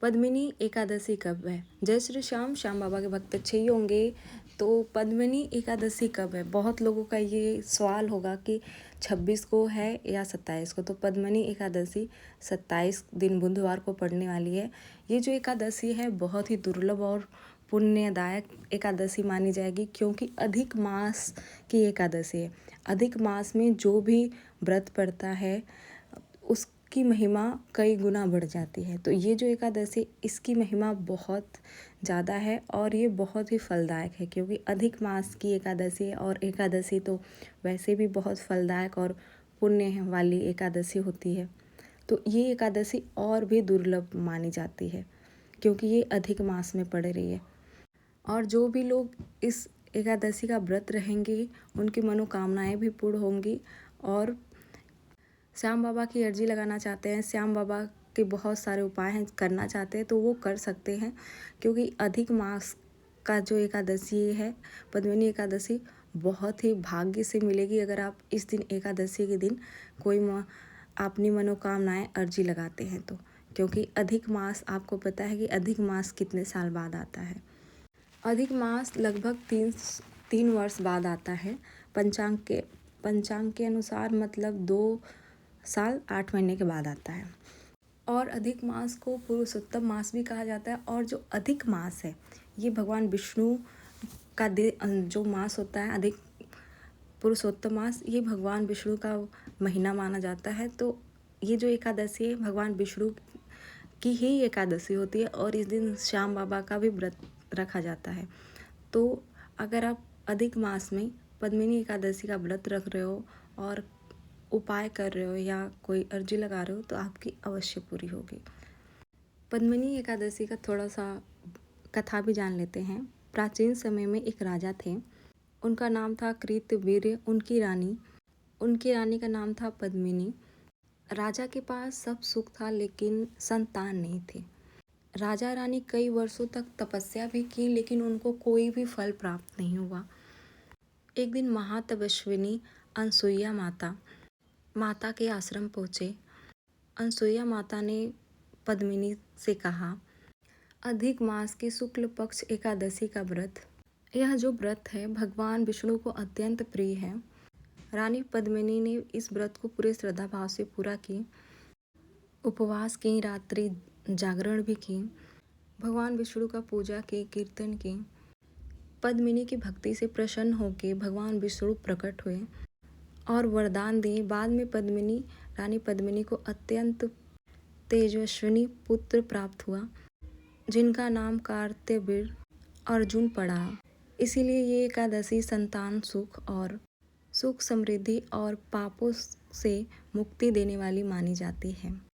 पद्मिनी एकादशी कब है? जय श्री श्याम, श्याम बाबा के भक्त अच्छे ही होंगे। तो पद्मिनी एकादशी कब है? बहुत लोगों का ये सवाल होगा कि 26 को है या 27 को। तो पद्मिनी एकादशी 27 दिन बुधवार को पड़ने वाली है। ये जो एकादशी है बहुत ही दुर्लभ और पुण्यदायक एकादशी मानी जाएगी, क्योंकि अधिक मास की एकादशी है। अधिक मास में जो भी व्रत पड़ता है उसकी महिमा कई गुना बढ़ जाती है। तो ये जो एकादशी, इसकी महिमा बहुत ज़्यादा है और ये बहुत ही फलदायक है, क्योंकि अधिक मास की एकादशी है। और एकादशी तो वैसे भी बहुत फलदायक और पुण्य वाली एकादशी होती है। तो ये एकादशी और भी दुर्लभ मानी जाती है, क्योंकि ये अधिक मास में पड़ रही है। और जो भी लोग इस एकादशी का व्रत रहेंगे उनकी मनोकामनाएं भी पूर्ण होंगी। और श्याम बाबा की अर्जी लगाना चाहते हैं, श्याम बाबा के बहुत सारे उपाय हैं, करना चाहते हैं तो वो कर सकते हैं, क्योंकि अधिक मास का जो एकादशी है पद्मिनी एकादशी बहुत ही भाग्य से मिलेगी अगर आप इस दिन एकादशी के दिन कोई अपनी मनोकामनाएं अर्जी लगाते हैं तो। क्योंकि अधिक मास, आपको पता है कि अधिक मास कितने साल बाद आता है। अधिक मास लगभग तीन वर्ष बाद आता है पंचांग के अनुसार, मतलब 2 साल 8 महीने के बाद आता है। और अधिक मास को पुरुषोत्तम मास भी कहा जाता है। और जो अधिक मास है ये भगवान विष्णु का जो मास होता है, अधिक पुरुषोत्तम मास, ये भगवान विष्णु का महीना माना जाता है। तो ये जो एकादशी है भगवान विष्णु की ही एकादशी होती है और इस दिन श्याम बाबा का भी व्रत रखा जाता है। तो अगर आप अधिक मास में पद्मिनी एकादशी का व्रत रख रहे हो और उपाय कर रहे हो या कोई अर्जी लगा रहे हो तो आपकी अवश्य पूरी होगी। पद्मिनी एकादशी का थोड़ा सा कथा भी जान लेते हैं। प्राचीन समय में एक राजा थे, उनका नाम था कृतवीर्य। उनकी रानी का नाम था पद्मिनी। राजा के पास सब सुख था लेकिन संतान नहीं थे। राजा रानी कई वर्षों तक तपस्या भी की लेकिन उनको कोई भी फल प्राप्त नहीं हुआ। एक दिन महातपस्विनी अनसुईया माता के आश्रम पहुँचे। अनसुईया माता ने पद्मिनी से कहा, अधिक मास की शुक्ल पक्ष एकादशी का व्रत, यह जो व्रत है भगवान विष्णु को अत्यंत प्रिय है। रानी पद्मिनी ने इस व्रत को पूरे श्रद्धा भाव से पूरा की, उपवास की, रात्रि जागरण भी की, भगवान विष्णु का पूजा की, कीर्तन की। पद्मिनी की भक्ति से प्रसन्न होकर भगवान विष्णु प्रकट हुए और वरदान दिए। बाद में रानी पद्मिनी को अत्यंत तेजस्विनी पुत्र प्राप्त हुआ, जिनका नाम कार्तवीर्य अर्जुन पड़ा। इसीलिए ये एकादशी संतान सुख समृद्धि और पापों से मुक्ति देने वाली मानी जाती है।